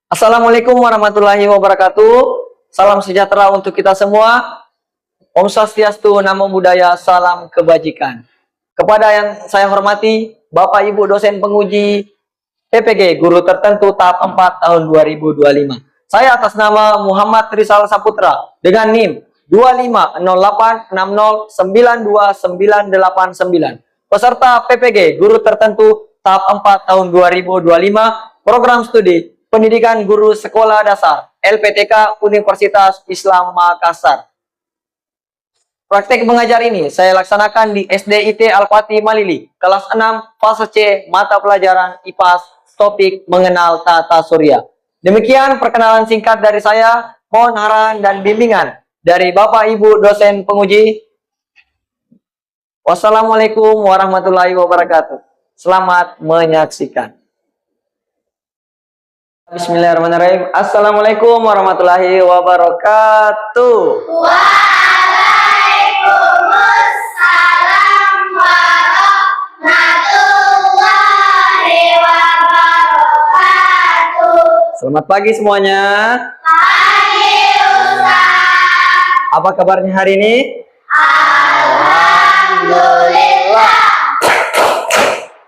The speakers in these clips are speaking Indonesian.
Assalamualaikum warahmatullahi wabarakatuh. Salam sejahtera untuk kita semua. Om Swastiastu, Namo Buddhaya, salam kebajikan. Kepada yang saya hormati, Bapak Ibu dosen penguji PPG Guru Tertentu tahap 4 tahun 2025. Saya atas nama Muhammad Rizal Saputra dengan NIM 250860929989. Peserta PPG Guru Tertentu tahap 4 tahun 2025, program studi Pendidikan Guru Sekolah Dasar LPTK Universitas Islam Makassar. Praktek mengajar ini saya laksanakan di SDIT Al-Fatih Malili, kelas 6, fase C, mata pelajaran IPAS, topik mengenal tata surya. Demikian perkenalan singkat dari saya, mohon arahan dan bimbingan dari Bapak Ibu dosen penguji. Wassalamualaikum warahmatullahi wabarakatuh. Selamat menyaksikan. Bismillahirrahmanirrahim. Assalamualaikum warahmatullahi wabarakatuh. Waalaikumsalam warahmatullahi wabarakatuh. Selamat pagi semuanya. Pagi Ustaz. Apa kabarnya hari ini? Alhamdulillah.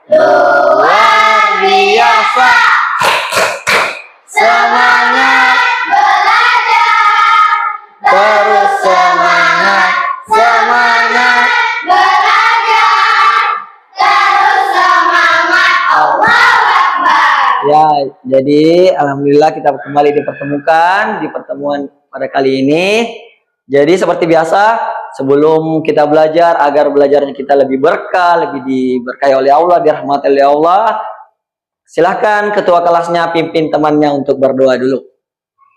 Luar biasa. Semangat belajar. Terus semangat, semangat. Belajar. Terus semangat. Allahu Akbar. Ya, jadi alhamdulillah kita kembali dipertemukan di pertemuan pada kali ini. Jadi seperti biasa, sebelum kita belajar, agar belajarnya kita lebih berkah, lebih diberkahi oleh Allah, dirahmati oleh Allah, silahkan ketua kelasnya pimpin temannya untuk berdoa dulu.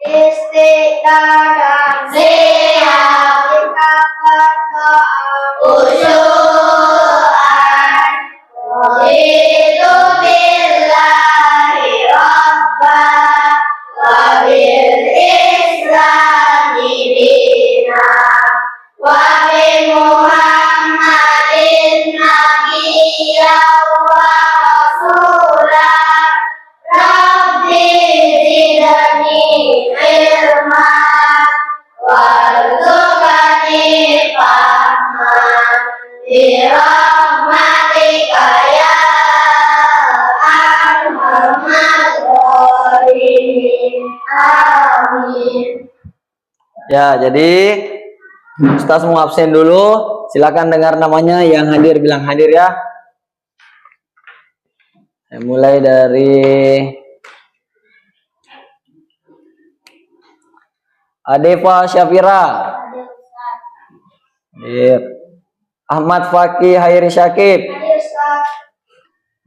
Istiqadah siap kita berdoa khusyuan raditu billahi rabba wa bil islami dina wa bi muhammadin nabiyya wa rasulah. Rabbi zidni ilma warzuqni fahman bi rahmatika ya arhamar rahimin. Amin. Ya, jadi Ustaz mau absen dulu. Silakan dengar namanya, yang hadir bilang hadir ya. Saya mulai dari Adefa Syafira. Ahmad Fakih Hairi Syakib. Hadir Ustaz.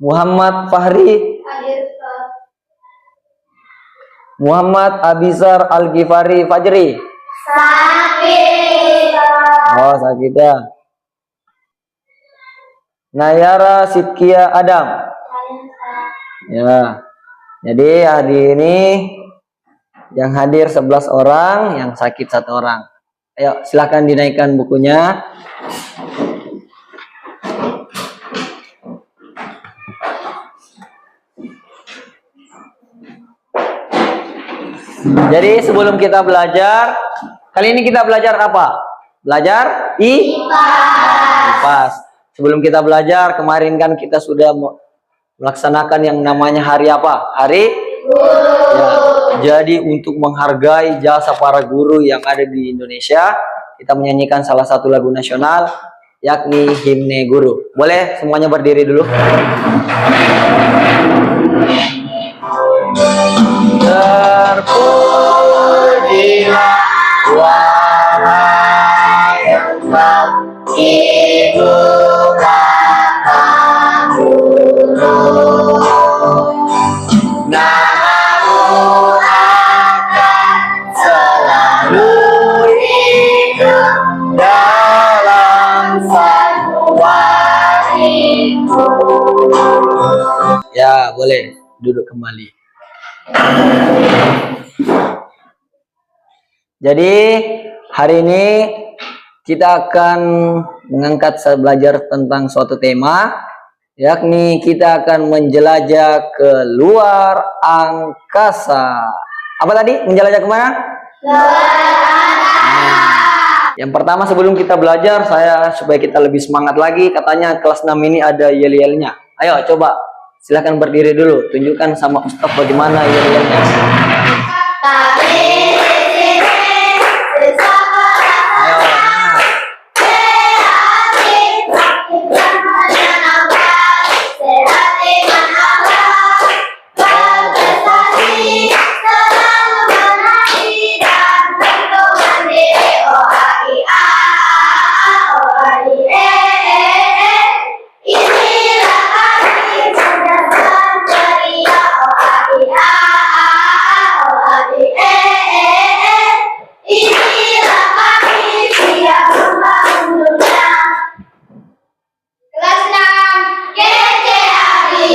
Muhammad Fahri. Hadir Ustaz. Muhammad Abizar Al-Ghifari Fajri. Sakit. Oh, sakit ya. Nayara Sidkia Adam. Ya. Jadi hari ini yang hadir 11 orang, yang sakit 1 orang. Ayo silahkan dinaikkan bukunya. Jadi sebelum kita belajar, kali ini kita belajar apa? Belajar IPAS. Sebelum kita belajar, kemarin kan kita sudah melaksanakan yang namanya hari apa? Hari Guru. Ya, jadi untuk menghargai jasa para guru yang ada di Indonesia, kita menyanyikan salah satu lagu nasional, yakni Himne Guru. Boleh semuanya berdiri dulu? Terpujilah wahai Engkau, Ibu Bapa Guru. Namamu akan selalu hidup dalam sanubariku. Ya, boleh duduk kembali. Jadi hari ini kita akan mengangkat belajar tentang suatu tema, yakni kita akan menjelajah ke luar angkasa. Apa tadi? Menjelajah kemana? Yang pertama sebelum kita belajar, supaya kita lebih semangat lagi, katanya kelas 6 ini ada yel-yelnya. Ayo coba, silahkan berdiri dulu, tunjukkan sama Ustaz bagaimana yel-yelnya. Ayo.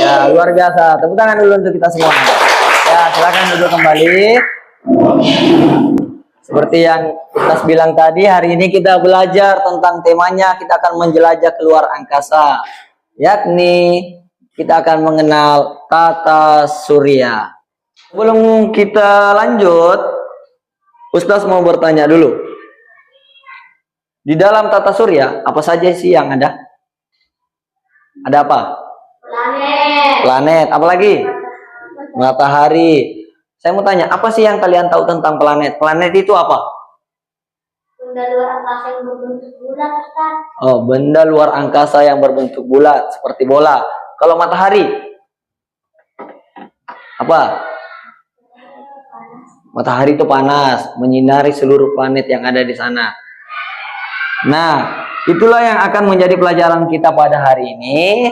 Ya, luar biasa. Tepuk tangan dulu untuk kita semua. Ya, silakan duduk kembali. Seperti yang kita bilang tadi, hari ini kita belajar tentang temanya, kita akan menjelajah keluar angkasa. Yakni, kita akan mengenal tata surya. Sebelum kita lanjut, Ustaz mau bertanya dulu. Di dalam tata surya, apa saja sih yang ada? Ada apa? Planet, apalagi? Matahari. Saya mau tanya, apa sih yang kalian tahu tentang planet? Planet itu apa? Benda luar angkasa yang berbentuk bulat, Ustaz. Oh, benda luar angkasa yang berbentuk bulat seperti bola. Kalau matahari? Apa? Matahari itu panas, menyinari seluruh planet yang ada di sana. Nah, itulah yang akan menjadi pelajaran kita pada hari ini.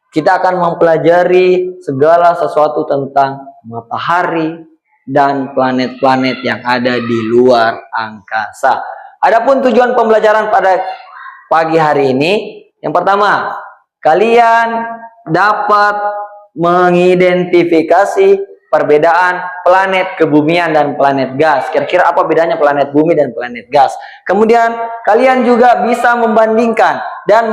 Kita akan mempelajari segala sesuatu tentang matahari dan planet-planet yang ada di luar angkasa. Adapun tujuan pembelajaran pada pagi hari ini, yang pertama, kalian dapat mengidentifikasi perbedaan planet kebumian dan planet gas. Kira-kira apa bedanya planet bumi dan planet gas? Kemudian kalian juga bisa membandingkan dan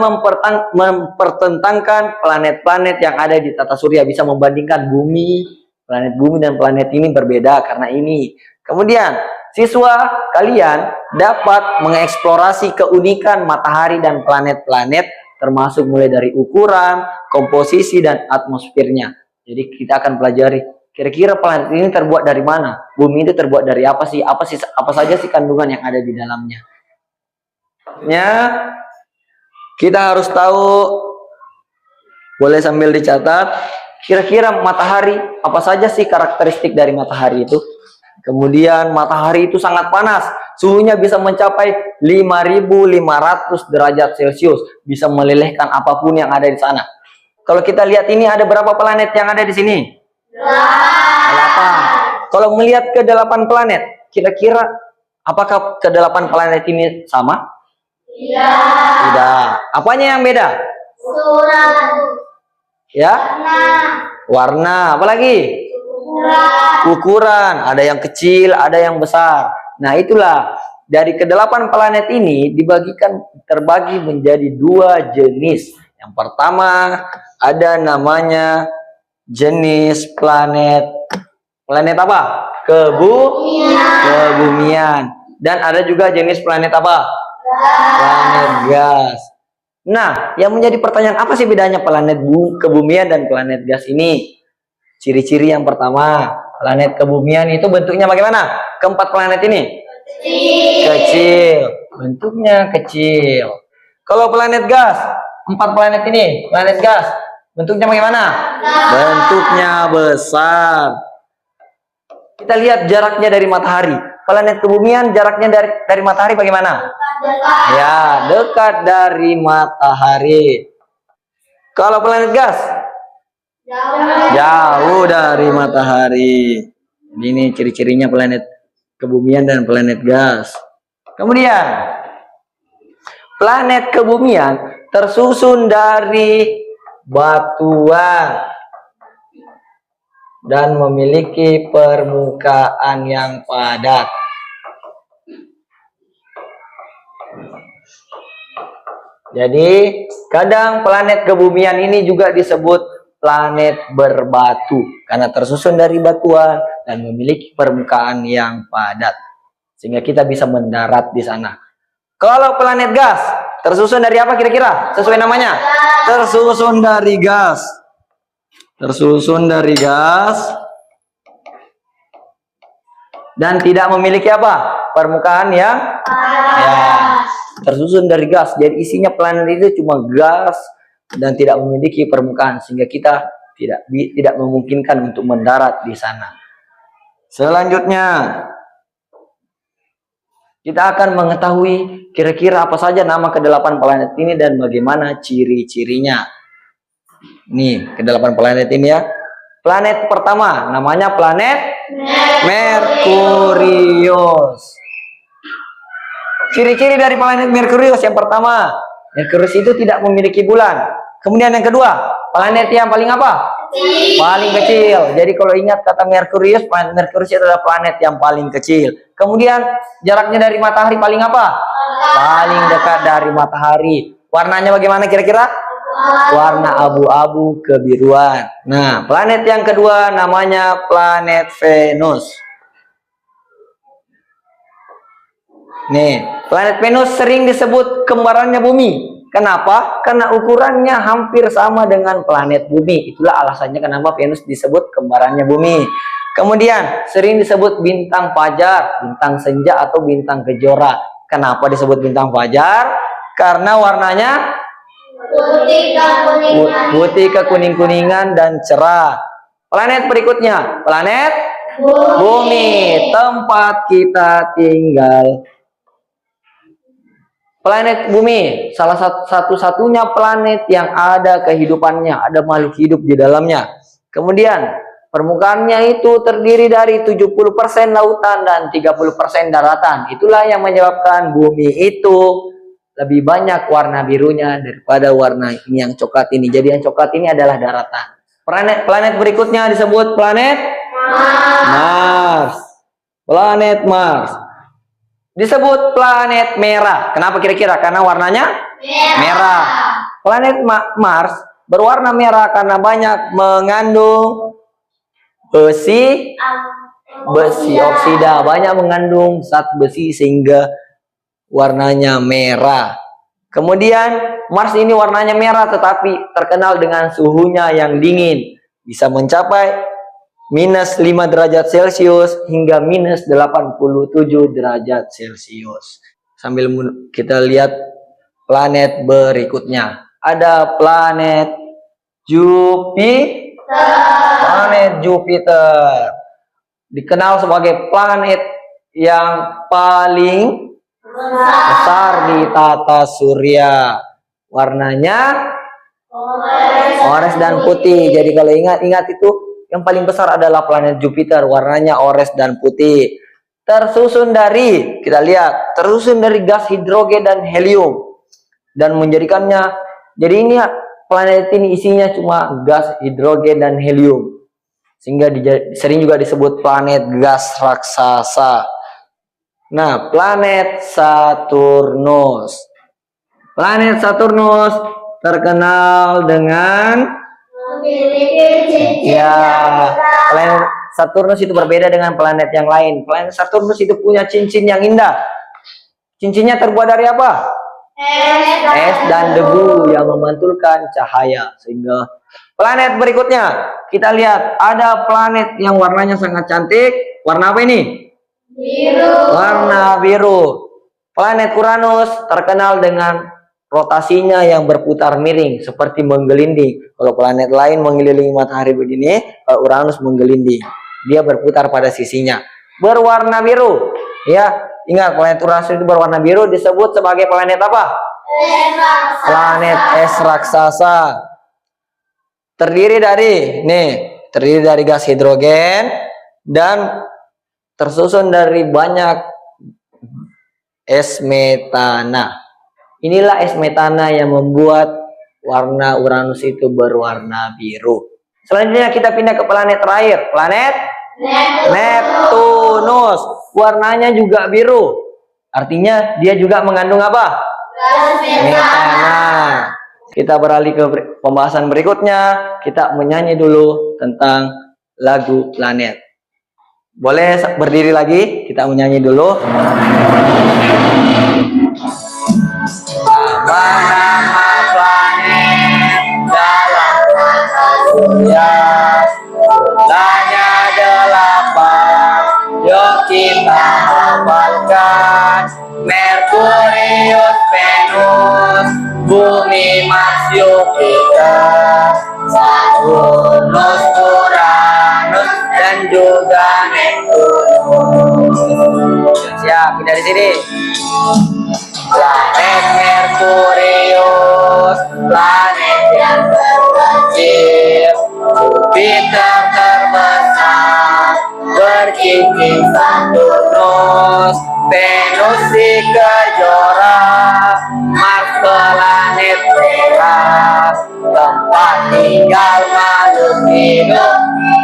mempertentangkan planet-planet yang ada di tata surya. Bisa membandingkan planet bumi dan planet ini berbeda karena ini. Kemudian siswa kalian dapat mengeksplorasi keunikan matahari dan planet-planet, termasuk mulai dari ukuran, komposisi, dan atmosfernya. Jadi kita akan pelajari kira-kira planet ini terbuat dari mana? Bumi itu terbuat dari apa sih? Apa saja sih kandungan yang ada di dalamnya? Kita harus tahu, boleh sambil dicatat, kira-kira matahari, apa saja sih karakteristik dari matahari itu? Kemudian matahari itu sangat panas, suhunya bisa mencapai 5.500 derajat Celcius, bisa melelehkan apapun yang ada di sana. Kalau kita lihat ini ada berapa planet yang ada di sini? 8. Kalau melihat ke 8 planet, kira-kira apakah ke 8 planet ini sama? Tidak. Apanya yang beda? Ya? Warna. Apalagi? Ukuran. Ada yang kecil, ada yang besar. Nah, itulah dari ke-8 planet ini terbagi menjadi 2 jenis. Yang pertama ada namanya jenis planet apa? Kebumian. Dan ada juga jenis planet apa? Planet gas. Nah, yang menjadi pertanyaan, apa sih bedanya planet kebumian dan planet gas ini? Ciri-ciri yang pertama, planet kebumian itu bentuknya bagaimana? Keempat planet ini? Kecil. Bentuknya kecil. Kalau planet gas, 4 planet ini, planet gas, bentuknya bagaimana? Bentuknya besar. Kita lihat jaraknya dari matahari. Planet kebumian jaraknya dari matahari bagaimana? Ya, dekat dari matahari. Kalau planet gas? Jauh dari matahari. Ini ciri-cirinya planet kebumian dan planet gas. Kemudian, planet kebumian tersusun dari batuan dan memiliki permukaan yang padat. Jadi kadang planet kebumian ini juga disebut planet berbatu karena tersusun dari batuan dan memiliki permukaan yang padat sehingga kita bisa mendarat di sana. Kalau planet gas tersusun dari apa kira-kira? Sesuai namanya. Tersusun dari gas. Tersusun dari gas dan tidak memiliki apa? Permukaan yang ya, tersusun dari gas. Jadi isinya planet itu cuma gas dan tidak memiliki permukaan sehingga kita tidak memungkinkan untuk mendarat di sana. Selanjutnya kita akan mengetahui kira-kira apa saja nama ke-8 planet ini dan bagaimana ciri-cirinya. Nih, ke-8 planet ini ya. Planet pertama namanya planet Merkurius. Ciri-ciri dari planet Merkurius yang pertama, Merkurius itu tidak memiliki bulan. Kemudian yang kedua, planet yang paling apa? Paling kecil. Jadi kalau ingat kata Merkurius, planet Merkurius itu adalah planet yang paling kecil. Kemudian jaraknya dari matahari paling apa? Paling dekat dari matahari. Warnanya bagaimana kira-kira? Warna abu-abu kebiruan. Nah, planet yang kedua namanya planet Venus. Nih, planet Venus sering disebut kembarannya bumi. Kenapa? Karena ukurannya hampir sama dengan planet bumi. Itulah alasannya kenapa Venus disebut kembarannya bumi. Kemudian sering disebut bintang fajar, bintang senja atau bintang kejora. Kenapa disebut bintang fajar? Karena warnanya putih kekuning-kuningan dan cerah. Planet berikutnya, planet Bumi, tempat kita tinggal. Planet Bumi, salah satu-satunya planet yang ada kehidupannya, ada makhluk hidup di dalamnya. Kemudian, permukaannya itu terdiri dari 70% lautan dan 30% daratan. Itulah yang menyebabkan Bumi itu lebih banyak warna birunya daripada warna ini yang coklat ini. Jadi yang coklat ini adalah daratan. Planet berikutnya disebut planet Mars. Planet Mars disebut planet merah. Kenapa kira-kira? Karena warnanya merah. Planet Mars berwarna merah karena banyak mengandung besi oksida, banyak mengandung zat besi sehingga warnanya merah. Kemudian Mars ini warnanya merah tetapi terkenal dengan suhunya yang dingin, bisa mencapai minus 5 derajat Celcius hingga minus 87 derajat Celcius. Sambil kita lihat planet berikutnya. Ada planet Jupiter. Planet Jupiter dikenal sebagai planet yang paling besar di tata surya. Warnanya orange dan putih. Jadi kalau ingat itu yang paling besar adalah planet Jupiter, warnanya orange dan putih. Tersusun dari, kita lihat, tersusun dari gas hidrogen dan helium. Dan menjadikannya, jadi ini planet ini isinya cuma gas hidrogen dan helium. Sehingga sering juga disebut planet gas raksasa. Nah, planet Saturnus. Planet Saturnus terkenal dengan planet Saturnus itu berbeda dengan planet yang lain. Planet Saturnus itu punya cincin yang indah. Cincinnya terbuat dari apa? Es dan debu yang memantulkan cahaya. Sehingga planet berikutnya, kita lihat ada planet yang warnanya sangat cantik. Warna apa ini? Biru. Warna biru. Planet Uranus terkenal dengan rotasinya yang berputar miring seperti menggelinding. Kalau planet lain mengelilingi matahari begini, kalau Uranus menggelinding. Dia berputar pada sisinya. Berwarna biru. Ya, ingat planet Uranus itu berwarna biru disebut sebagai planet apa? Planet es raksasa. Terdiri dari gas hidrogen dan tersusun dari banyak es metana. Inilah es metana yang membuat warna Uranus itu berwarna biru. Selanjutnya kita pindah ke planet terakhir, planet Neptunus. Warnanya juga biru. Artinya dia juga mengandung apa? Nah, kita beralih ke pembahasan berikutnya. Kita menyanyi dulu tentang lagu Planet. Boleh berdiri lagi? Kita menyanyi dulu. Nama planet dalam angkasa surya, jumlahnya 8. Yuk kita hafalkan: Merkurius, Venus, Bumi, Mars, Jupiter, Saturnus, Uranus, dan juga Neptunus. Siap, dari sini. Planet Merkurius, planet yang terkecil, Jupiter terbesar, bercincin Saturnus, Venus si kejora, Mars planet merah, tempat tinggal makhluk hidup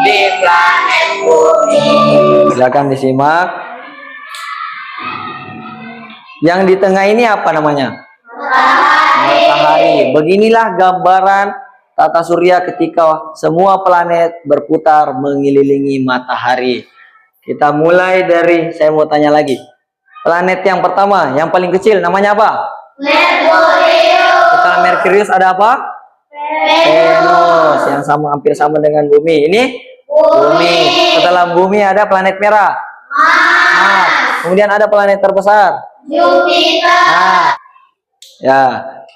di planet bumi. Silakan disimak. Yang di tengah ini apa namanya? Matahari. Beginilah gambaran tata surya ketika semua planet berputar mengelilingi matahari. Kita mulai dari, saya mau tanya lagi. Planet yang pertama, yang paling kecil, namanya apa? Merkurius. Setelah Merkurius ada apa? Venus, yang sama, hampir sama dengan bumi. Ini bumi. Setelah bumi ada planet merah. Mars. Kemudian ada planet terbesar, Jupiter. Nah, ya.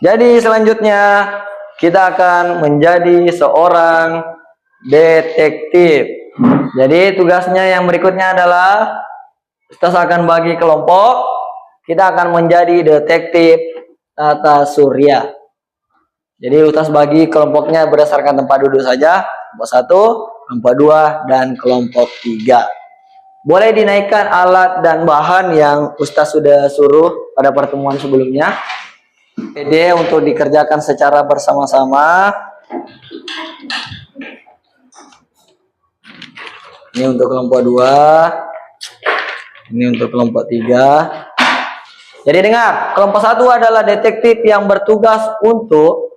Jadi selanjutnya kita akan menjadi seorang detektif. Jadi tugasnya yang berikutnya adalah Ustaz akan bagi kelompok. Kita akan menjadi detektif tata surya. Jadi Ustaz bagi kelompoknya berdasarkan tempat duduk saja. Kelompok 1, kelompok 2, dan kelompok 3. Boleh dinaikkan alat dan bahan yang Ustaz sudah suruh pada pertemuan sebelumnya. PD untuk dikerjakan secara bersama-sama. Ini untuk kelompok 2. Ini untuk kelompok 3. Jadi dengar, kelompok 1 adalah detektif yang bertugas untuk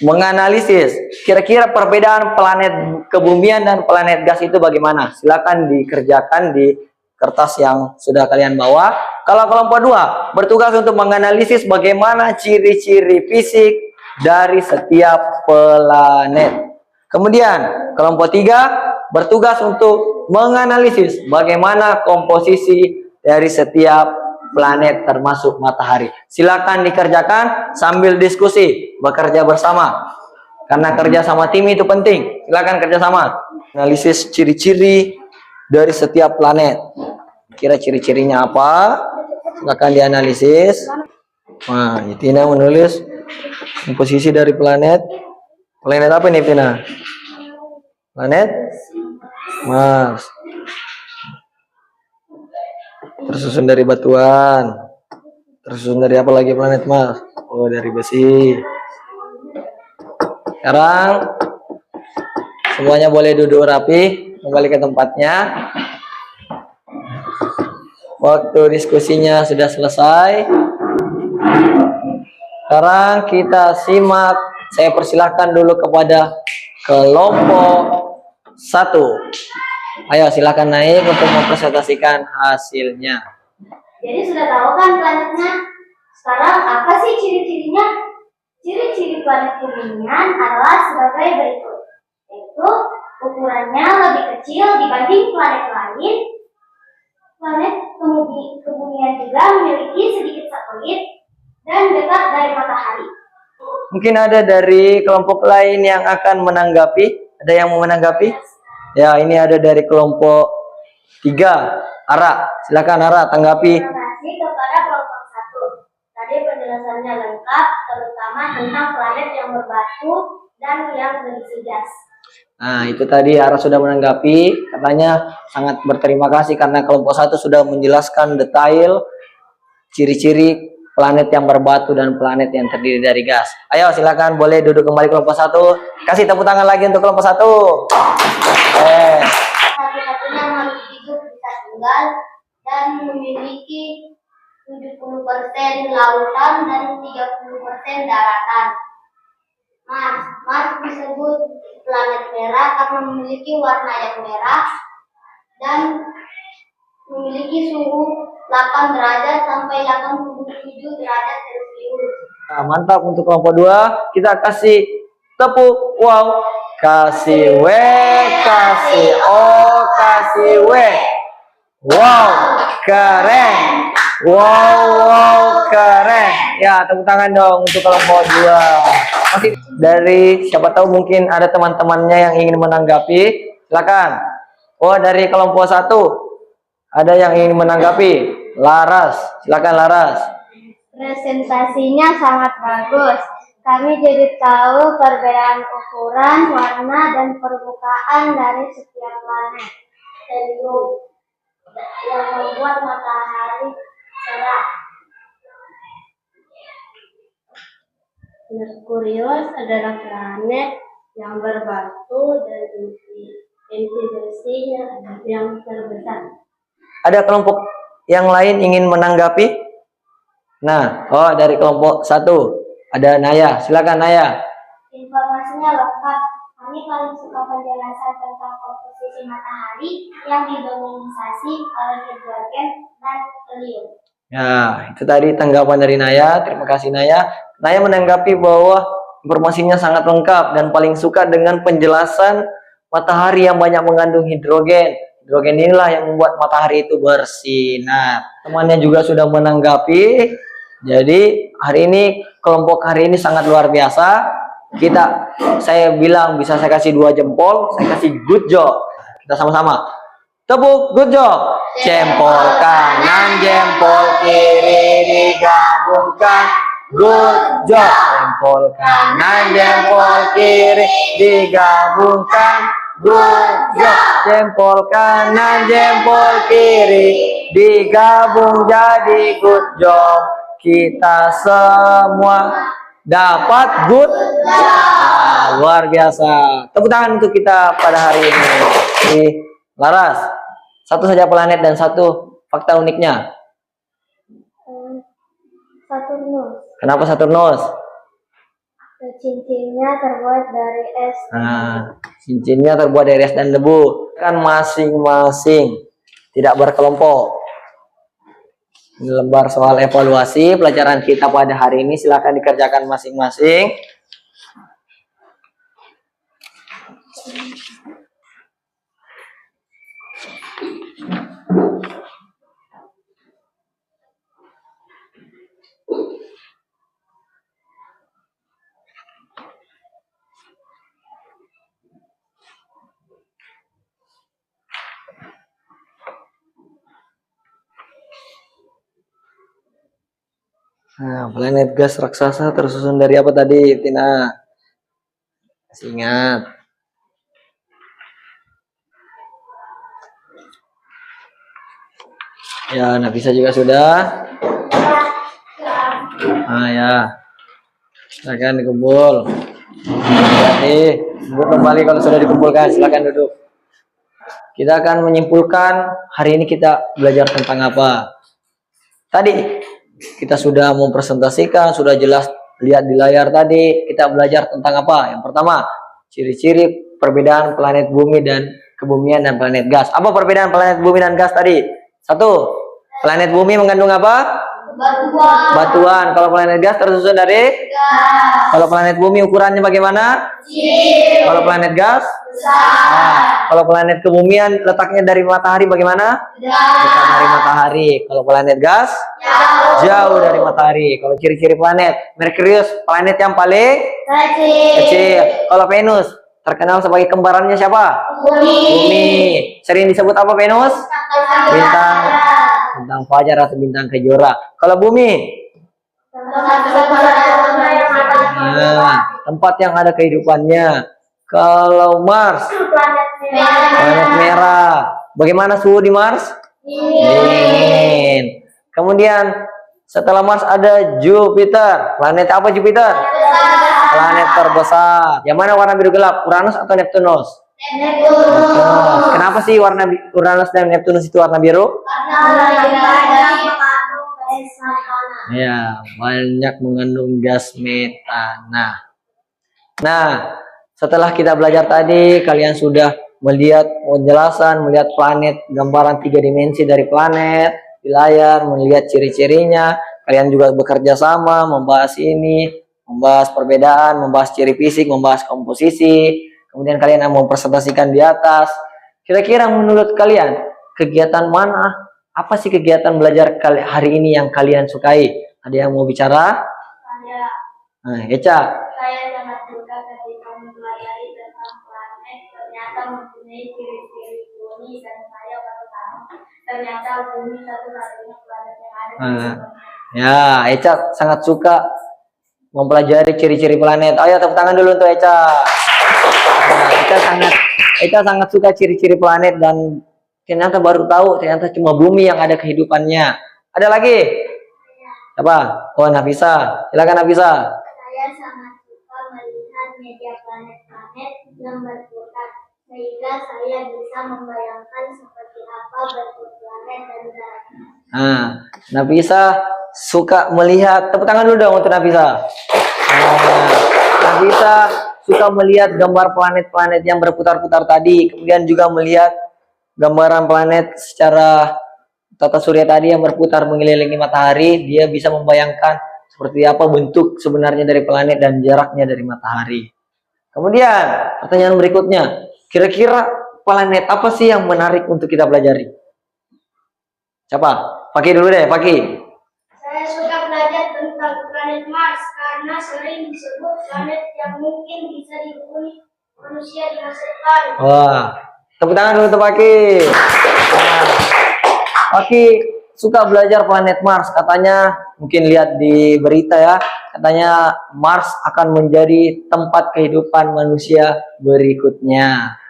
menganalisis kira-kira perbedaan planet kebumian dan planet gas itu bagaimana. Silakan dikerjakan di kertas yang sudah kalian bawa. Kalau kelompok 2 bertugas untuk menganalisis bagaimana ciri-ciri fisik dari setiap planet. Kemudian kelompok 3 bertugas untuk menganalisis bagaimana komposisi dari setiap planet termasuk matahari. Silakan dikerjakan sambil diskusi, bekerja bersama. Karena kerja sama tim itu penting. Silakan kerja sama. Analisis ciri-ciri dari setiap planet. Kira ciri-cirinya apa? Silakan dianalisis. Nah, Tina menulis komposisi dari planet. Planet apa nih, Tina? Planet Mars. Tersusun dari batuan. Tersusun dari apa lagi planet Mars? Oh, dari besi. Sekarang semuanya boleh duduk rapi, kembali ke tempatnya. Waktu diskusinya sudah selesai. Sekarang kita simak. Saya persilahkan dulu kepada kelompok 1. Ayo silakan naik untuk mempresentasikan hasilnya. Jadi sudah tahu kan planetnya? Sekarang apa sih ciri-cirinya? Ciri-ciri planet kebumian adalah sebagai berikut, yaitu ukurannya lebih kecil dibanding planet lain. Planet kebumian juga memiliki sedikit satelit dan dekat dari matahari. Mungkin ada dari kelompok lain yang akan menanggapi. Ada yang mau menanggapi? Ya, ini ada dari kelompok 3. Ara, silakan Ara tanggapi. Terima kasih kepada kelompok 1. Tadi penjelasannya lengkap, terutama tentang planet yang berbatu dan yang berisi gas. Nah, itu tadi Ara sudah menanggapi. Katanya sangat berterima kasih karena kelompok 1 sudah menjelaskan detail ciri-ciri planet yang berbatu dan planet yang terdiri dari gas. Ayo silakan boleh duduk kembali kelompok 1. Kasih tepuk tangan lagi untuk kelompok 1. Satu-satunya makhluk hidup bisa tinggal dan memiliki 70% lautan dan 30% daratan. Mars disebut planet merah karena memiliki warna yang merah dan memiliki suhu 8 derajat sampai 87 derajat Celcius. Nah, mantap untuk kelompok 2. Kita kasih tepuk wow. Kasih W, kasih O, kasih W. Wow, keren. Wow, keren. Ya, tepuk tangan dong untuk kelompok 2. Masih dari siapa tahu mungkin ada teman-temannya yang ingin menanggapi. Silakan. Oh, dari kelompok 1 ada yang ingin menanggapi. Laras, silakan Laras. Presentasinya sangat bagus. Kami jadi tahu perbedaan ukuran, warna, dan permukaan dari setiap planet. Helium yang membuat matahari cerah. Merkurius adalah planet yang berbatu dan inti bersihnya yang terbesar. Ada kelompok yang lain ingin menanggapi? Nah, oh dari kelompok 1 ada Naya. Silakan Naya. Informasinya lengkap. Kami paling suka penjelasan tentang komposisi matahari yang didominasi oleh hidrogen dan helium. Ya, itu tadi tanggapan dari Naya. Terima kasih Naya. Naya menanggapi bahwa informasinya sangat lengkap dan paling suka dengan penjelasan matahari yang banyak mengandung hidrogen. Hidrogen inilah yang membuat matahari itu bersinar. Temannya juga sudah menanggapi. Jadi hari ini kelompok hari ini sangat luar biasa. Saya bilang bisa saya kasih 2 jempol, saya kasih good job. Kita sama-sama tepuk good job. Jempol kanan, jempol kiri digabungkan. Good job. Jempol kanan, jempol kiri digabungkan. Good job. Jempol kanan, jempol kiri digabung jadi good job. Kita semua dapat good job. Nah, luar biasa. Tepuk tangan untuk kita pada hari ini. Laras, satu saja planet dan 1 fakta uniknya. Saturnus. Kenapa Saturnus? Cincinnya terbuat dari es. Nah, cincinnya terbuat dari es dan debu. Kan masing-masing, tidak berkelompok. Ini lembar soal evaluasi pelajaran kita pada hari ini. Silakan dikerjakan masing-masing. Nah, planet gas raksasa tersusun dari apa tadi, Tina? Masih ingat? Ya, Nafisa juga sudah. Ah ya, silakan dikumpul. Jadi, duduk kembali kalau sudah dikumpulkan. Silakan duduk. Kita akan menyimpulkan hari ini kita belajar tentang apa. Tadi kita sudah mempresentasikan, sudah jelas lihat di layar tadi. Kita belajar tentang apa? Yang pertama, ciri-ciri perbedaan planet bumi dan kebumian dan planet gas. Apa perbedaan planet bumi dan gas tadi? 1, planet bumi mengandung apa? Batuan. Batuan. Kalau planet gas tersusun dari? Gas. Kalau planet bumi ukurannya bagaimana? Kecil. Kalau planet gas? Besar. Nah, kalau planet kebumian letaknya dari matahari bagaimana? Dekat dari matahari. Kalau planet gas? Jauh dari matahari. Kalau ciri-ciri planet, Merkurius planet yang paling kecil. Kalau Venus terkenal sebagai kembarannya siapa? Bumi. Sering disebut apa Venus? Bintang fajar atau bintang kejora. Kalau bumi? Nah, tempat yang ada kehidupannya. Kalau Mars? Planet merah. Bagaimana suhu di Mars? Dingin. Kemudian setelah Mars ada Jupiter. Planet apa Jupiter? Planet terbesar. Yang mana warna biru gelap? Uranus atau Neptunus? Neptunus. Kenapa sih warna Uranus dan Neptunus itu warna biru? metana. Ya, banyak mengandung gas metana. Nah, setelah kita belajar tadi, kalian sudah melihat penjelasan, melihat planet, gambaran 3 dimensi dari planet di layar, melihat ciri-cirinya. Kalian juga bekerja sama, membahas ini, membahas perbedaan, membahas ciri fisik, membahas komposisi. Kemudian kalian mempresentasikan di atas. Kira-kira menurut kalian, kegiatan mana? Apa sih kegiatan belajar hari ini yang kalian sukai? Ada yang mau bicara? Saya Nah, Eca. Saya sangat suka ketika mempelajari tentang planet ternyata mempunyai ciri-ciri bumi dan saya baru tahu ternyata bumi satu-satunya planet yang ada di dunia. Ya, Eca sangat suka mempelajari ciri-ciri planet. Ayo tepuk tangan dulu untuk Eca. Nah, Eca sangat suka ciri-ciri planet dan ternyata baru tahu ternyata cuma bumi yang ada kehidupannya. Ada lagi? Apa? Oh, Nafisa. Silakan Nafisa. Saya sangat suka melihat media planet-planet yang berputar sehingga saya bisa membayangkan seperti apa bentuk planet dan jaraknya. Nah, Nafisa suka melihat, tepuk tangan dulu dong untuk Nafisa. Nah, Nafisa suka melihat gambar planet-planet yang berputar-putar tadi, kemudian juga melihat gambaran planet secara tata surya tadi yang berputar mengelilingi matahari. Dia bisa membayangkan seperti apa bentuk sebenarnya dari planet dan jaraknya dari matahari. Kemudian pertanyaan berikutnya, kira-kira planet apa sih yang menarik untuk kita pelajari? Siapa? Paki dulu deh, Paki. Saya suka belajar tentang planet Mars karena sering disebut planet yang mungkin bisa dihuni manusia di masa depan. Wah, tepuk tangan dulu untuk Paki. Nah, Paki suka belajar planet Mars, katanya mungkin lihat di berita ya, katanya Mars akan menjadi tempat kehidupan manusia berikutnya.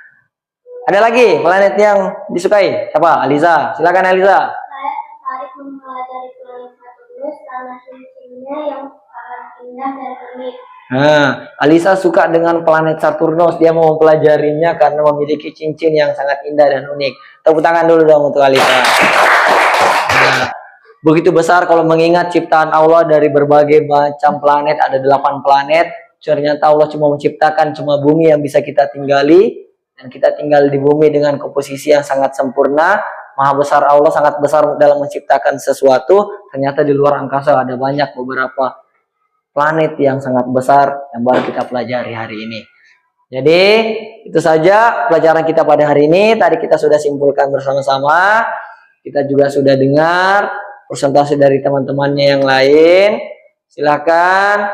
Ada lagi planet yang disukai? Siapa? Aliza, silakan Aliza. Saya tertarik mempelajari planet Saturnus karena ciri-cirinya yang sangat indah dan unik. Nah, Alisa suka dengan planet Saturnus. Dia mau mempelajarinya karena memiliki cincin yang sangat indah dan unik. Tepuk tangan dulu dong untuk Alisa. Nah, begitu besar kalau mengingat ciptaan Allah dari berbagai macam planet, ada 8 planet. Ternyata Allah cuma menciptakan cuma bumi yang bisa kita tinggali, dan kita tinggal di bumi dengan komposisi yang sangat sempurna. Maha besar Allah, sangat besar dalam menciptakan sesuatu. Ternyata di luar angkasa ada banyak beberapa planet yang sangat besar yang baru kita pelajari hari ini. Jadi itu saja pelajaran kita pada hari ini. Tadi kita sudah simpulkan bersama-sama. Kita juga sudah dengar presentasi dari teman-temannya yang lain. Silakan.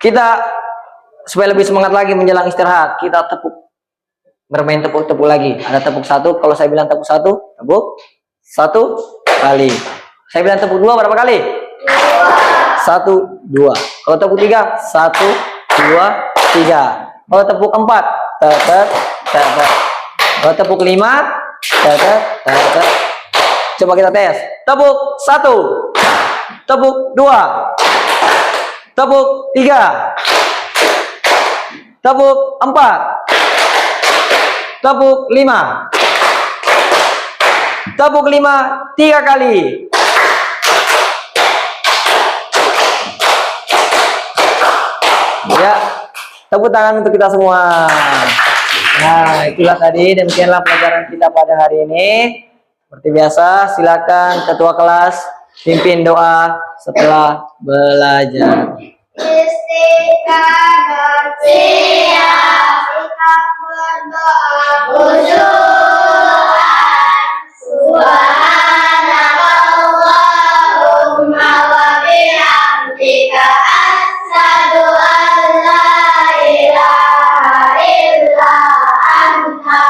Kita supaya lebih semangat lagi menjelang istirahat, kita bermain tepuk-tepuk lagi. Ada tepuk 1, kalau saya bilang tepuk 1, tepuk 1 kali. Saya bilang tepuk 2 berapa kali? 1, 2. Kalau tepuk 3, 1, 2, 3. Kalau tepuk 4, tetet, tetet. Kalau tepuk 5, tetet, tetet. Coba kita tes. Tepuk 1, tepuk 2, tepuk 3, tepuk 4, tepuk 5, tepuk 5 3 kali. Ya, tepuk tangan untuk kita semua. Nah, itulah tadi, demikianlah pelajaran kita pada hari ini. Seperti biasa, silakan ketua kelas pimpin doa setelah belajar. Istiqamah siap, sikap berdoa khusyuan, subhanallahumma wa bihamdika asyhadu an la ilaha illa anta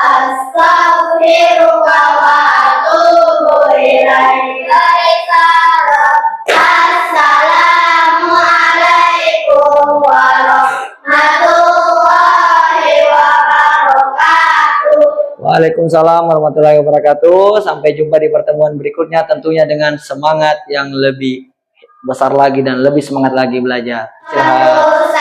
astaghfiruka wa atubu ilaika. Assalamualaikum warahmatullahi wabarakatuh. Waalaikumsalam warahmatullahi wabarakatuh. Sampai jumpa di pertemuan berikutnya, tentunya dengan semangat yang lebih besar lagi dan lebih semangat lagi belajar. Istirahat.